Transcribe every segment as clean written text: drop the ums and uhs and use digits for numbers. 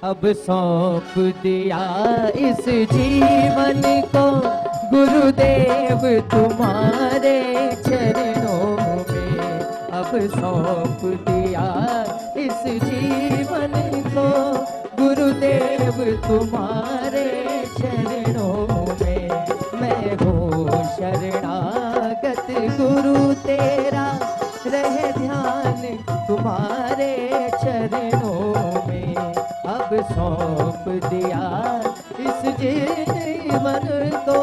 अब सौंप दिया इस जीवन को गुरुदेव तुम्हारे चरणों में। अब सौंप दिया इस जीवन को गुरुदेव तुम्हारे चरणों में। मैं हूँ शरणागत गुरु तेरा, रहे ध्यान तुम्हारे चरणों में। अब सौंप दिया इस जीवन को।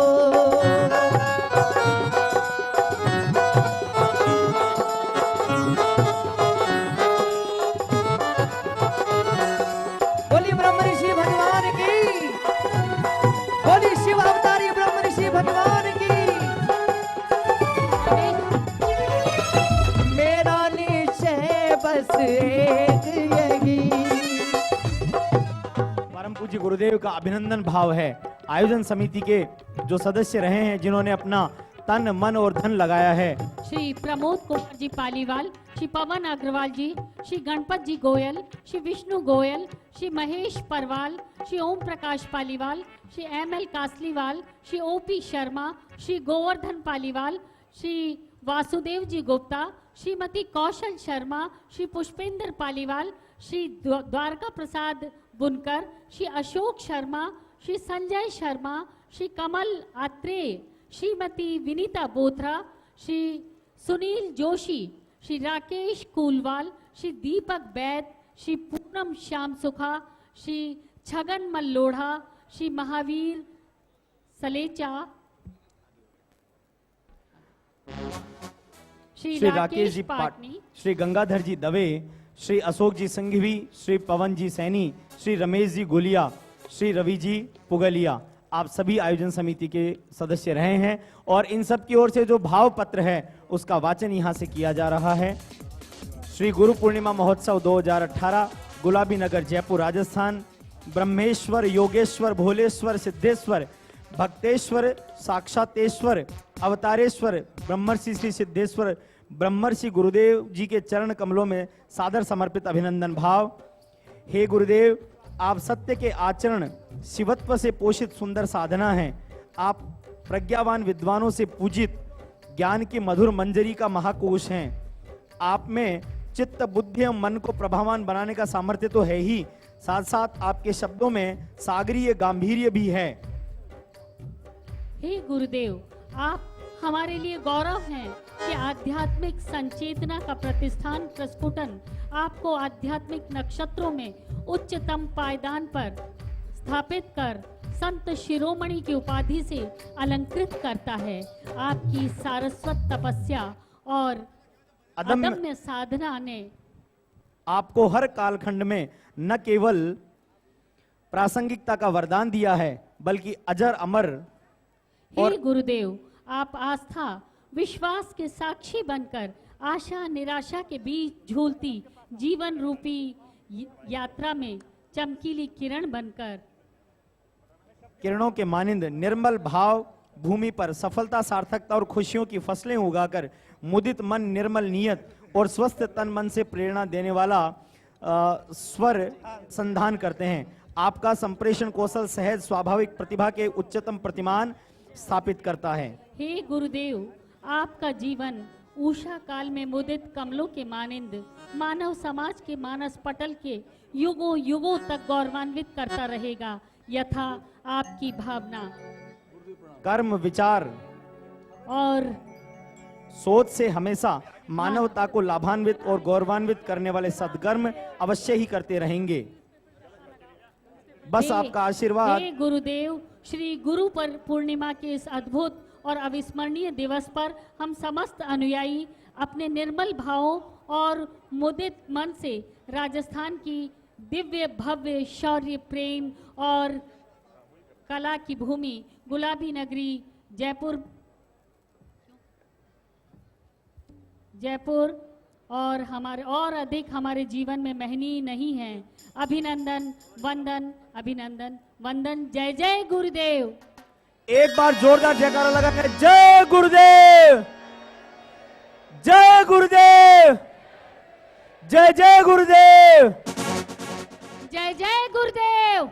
बोलिए ब्रह्म ऋषि भगवान की, बोलिए शिव अवतारी ब्रह्म ऋषि भगवान की। मेरा निश्चय बस एक यही। परम पूज्य गुरुदेव का अभिनंदन भाव है आयोजन समिति के जो सदस्य रहे हैं, जिन्होंने अपना तन मन और धन लगाया है। श्री प्रमोद कुमार जी पालीवाल, श्री पवन अग्रवाल जी, श्री गणपत जी गोयल, श्री विष्णु गोयल, श्री महेश परवाल, श्री ओम प्रकाश पालीवाल, श्री एम.एल. कासलीवाल, श्री ओ.पी. शर्मा, श्री गोवर्धन पालीवाल, श्री वासुदेव जी गुप्ता, श्रीमती कौशल शर्मा, श्री पुष्पेंद्र पालीवाल, श्री द्वारका प्रसाद बुनकर, श्री अशोक शर्मा, श्री संजय शर्मा, श्री कमल आत्रेय, श्रीमती विनीता बोथरा, श्री सुनील जोशी, श्री राकेश कूलवाल, श्री दीपक बैद, श्री पूनम श्याम सुखा, श्री छगन मल्लोढ़ा, श्री महावीर सलेचा, श्री राकेश जी पाटनी, श्री गंगाधर जी दवे, श्री अशोक जी संघवी, श्री पवन जी सैनी, श्री रमेश जी गोलिया, श्री रवि जी पुगलिया, आप सभी आयोजन समिति के सदस्य रहे हैं। और इन सब की ओर से जो भाव पत्र है उसका वाचन यहाँ से किया जा रहा है। श्री गुरु पूर्णिमा महोत्सव 2018, गुलाबी नगर जयपुर राजस्थान। ब्रह्मेश्वर, योगेश्वर, भोलेश्वर, सिद्धेश्वर, भक्तेश्वर, साक्षातेश्वर, अवतारेश्वर ब्रह्मर्षि श्री सिद्धेश्वर ब्रह्मर्षि गुरुदेव जी के चरण कमलों में सादर समर्पित अभिनंदन भाव। हे गुरुदेव, आप सत्य के आचरण, शिवत्व से पोषित सुंदर साधना हैं। आप प्रज्ञावान विद्वानों से पूजित ज्ञान की मधुर मंजरी का महाकोश हैं। आप में चित्त, बुद्धि एवं मन को प्रभावान बनाने का सामर्थ्य तो है ही, साथ साथ आपके शब्दों में सागरीय गांधीर्य भी है। हे गुरुदेव, आप हमारे लिए गौरव हैं कि आध्यात्मिक संचेतना का प्रतिष्ठान प्रस्फुटन आपको आध्यात्मिक नक्षत्रों में उच्चतम पायदान पर स्थापित कर संत शिरोमणि की उपाधि से अलंकृत करता है। आपकी सारस्वत तपस्या और अदम्य साधना ने आपको हर कालखंड में न केवल प्रासंगिकता का वरदान दिया है, बल्कि अजर अमर। हे गुरुदेव, आप आस्था विश्वास के साक्षी बनकर आशा निराशा के बीच झूलती जीवन रूपी यात्रा में चमकीली किरण बनकर, किरणों के मानिंद निर्मल भाव भूमि पर सफलता, सार्थकता और खुशियों की फसलें उगाकर मुदित मन, निर्मल नियत और स्वस्थ तन मन से प्रेरणा देने वाला स्वर संधान करते हैं। आपका संप्रेषण कौशल सहज स्वाभाविक प्रतिभा के उच्चतम प्रतिमान स्थापित करता है। हे गुरुदेव, आपका जीवन उषा काल में मुदित कमलों के मानिंद मानव समाज के मानस पटल के युगों युगों तक गौरवान्वित करता रहेगा, यथा आपकी भावना, कर्म, विचार और सोच से हमेशा मानवता को लाभान्वित और गौरवान्वित करने वाले सद्कर्म अवश्य ही करते रहेंगे। बस आपका आशीर्वाद। हे गुरुदेव, श्री गुरु पर पूर्णिमा के इस अद्भुत और अविस्मरणीय दिवस पर हम समस्त अनुयायी अपने निर्मल भावों और मुदित मन से राजस्थान की दिव्य भव्य शौर्य, प्रेम और कला की भूमि गुलाबी नगरी जयपुर और हमारे और अधिक हमारे जीवन में महनीय नहीं है। अभिनंदन, वंदन, अभिनंदन, वंदन। जय जय गुरुदेव। एक बार जोरदार जयकारा लगा के जय गुरुदेव, जय गुरुदेव, जय जय गुरुदेव, जय जय गुरुदेव।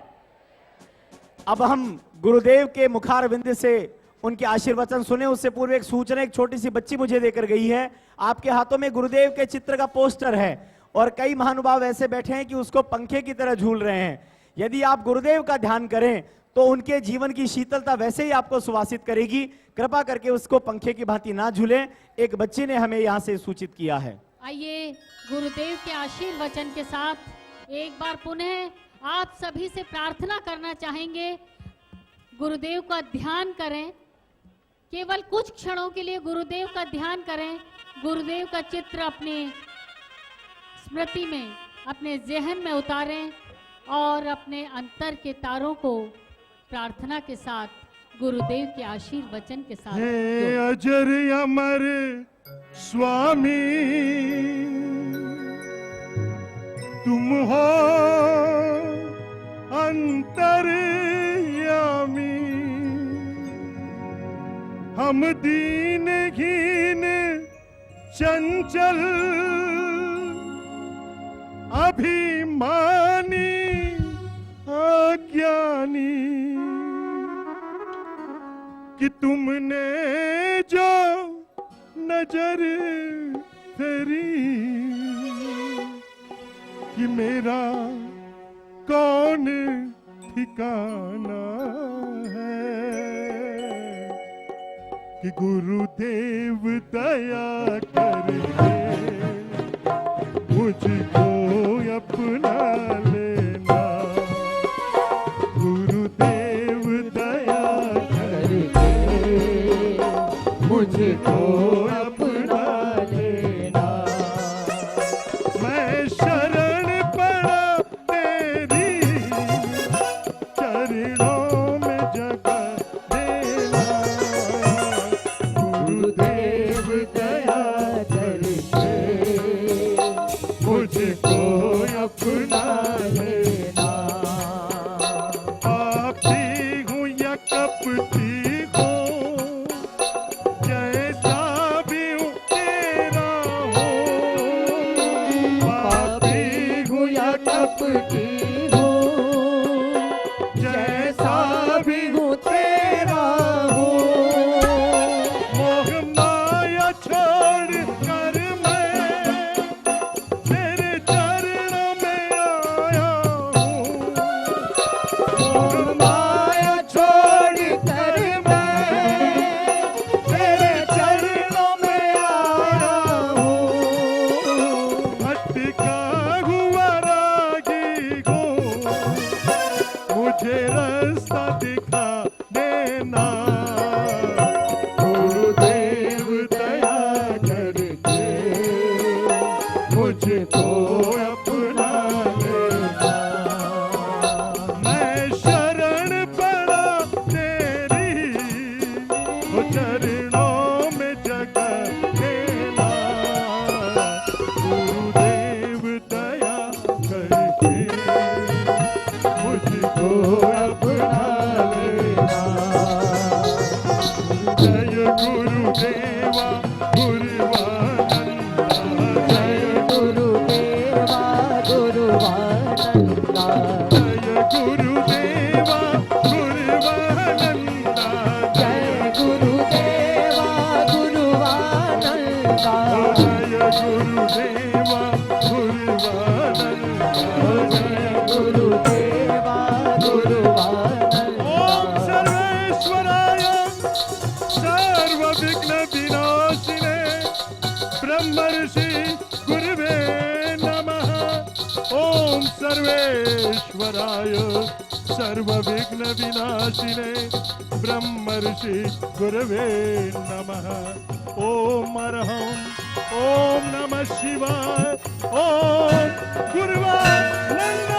अब हम गुरुदेव के मुखारविंद से उनके आशीर्वचन सुने। उससे पूर्व एक सूचना एक छोटी सी बच्ची मुझे देकर गई है। आपके हाथों में गुरुदेव के चित्र का पोस्टर है और कई महानुभाव ऐसे बैठे हैं कि उसको पंखे की तरह झूल रहे हैं। यदि आप गुरुदेव का ध्यान करें तो उनके जीवन की शीतलता वैसे ही आपको सुवासित करेगी। कृपा करके उसको पंखे की भांति ना झूलें। एक बच्ची ने हमें यहां से सूचित किया है। आइए गुरुदेव के आशीर्वचन के साथ एक बार पुनः आप सभी से प्रार्थना करना चाहेंगे, गुरुदेव का ध्यान करें। केवल कुछ क्षणों के लिए गुरुदेव का ध्यान करें। गुरुदेव का चित्र अपने स्मृति में, अपने जहन में उतारें और अपने अंतर के तारों को प्रार्थना के साथ गुरुदेव के आशीर्वचन के साथ हे अजर अमर स्वामी, तुम हो अंतर्यामी। हम दीनहीन चंचल अभिमानी अज्ञानी, कि तुमने जो नजर फेरी, कि मेरा कौन ठिकाना है। कि गुरुदेव दया करके मुझको अपना लेना। गुरुदेव दया करके मुझको अपना लेना। मैं शरण पड़ा तेरी चरणों में जगह देना। गुरुदेव दया करके मुझको अपना लेना। पापी हूँ या कपटी हूँ, जैसा भी हूँ तेरा हूँ। पापी हूँ या कपटी हूँ, जैसा भी हूँ तेरा हूँ। मोह माया छोड़ कर मैं तेरे चरणों में आया हूँ। मोह माया छोड़ कर मैं तेरे चरणों में आया हूँ। भटका हुआ रागी को मुझे रास्ता दिखा देना। गुरुदेव दया करके मुझको अपना लेना। मैं शरण पड़ा तेरी वो चरणों में जगह देना। गुरुदेव दया करके मुझको अपना लेना। जय गुरुदेवा गुरुवानंदा। जय गुरुदेवा गुरुवानंदा, जय गुरुदेवा गुरुवानंदा। जय गुरुदेवा गुरुवानंदा, जय गुरुदेवा गुरुवानंदा। जय गुरुदेवा गुरुवानंदा। ओम सर्वेश्वराय सर्वविघ्न विनाशिने ब्रह्मर्षि गुरुवे नमः। ओम सर्वेश्वराय सर्वविघ्न विनाशिने ब्रह्मर्षि गुरुवे नमः। ओम अरहं ओम नमः शिवाय। ओम गुरुवानंदाय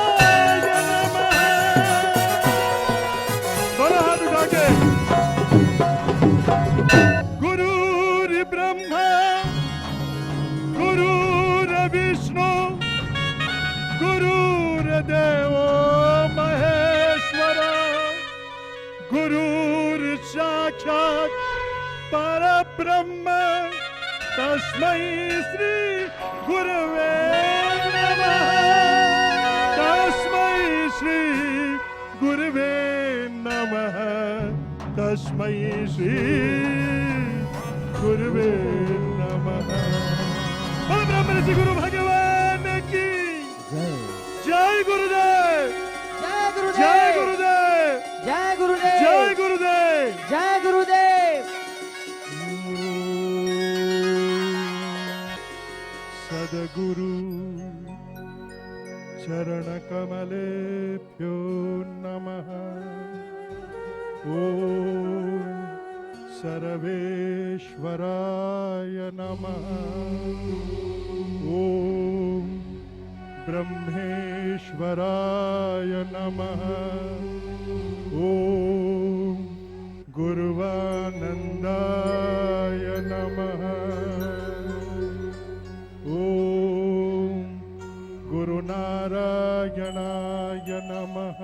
नमः। दोनों हाथ उठा के गुरुर् ब्रह्मा गुरुर्विष्णु गुरुर्देवो महेश्वर, गुरुर्साक्षात् परब्रह्म, तस्मै श्री गुरवे नमः। तस्मै गुरुवे नमः तस्मै श्री गुरुवे नमः। बोलो ब्रह्म ऋषि गुरु भगवान की जय गुरुदेव, जय जय गुरुदेव, गुरुदेव, जय गुरुदेव, जय गुरुदेव। जय गुरुदेव। सद्गुरु चरण कमलेभ्यो नमः। ओम सर्वेश्वराय नमः। ओम ब्रह्मेश्वराय नमः। ओम गुरुवानंदाय नमः। ओम गुरुनारायणाय नमः।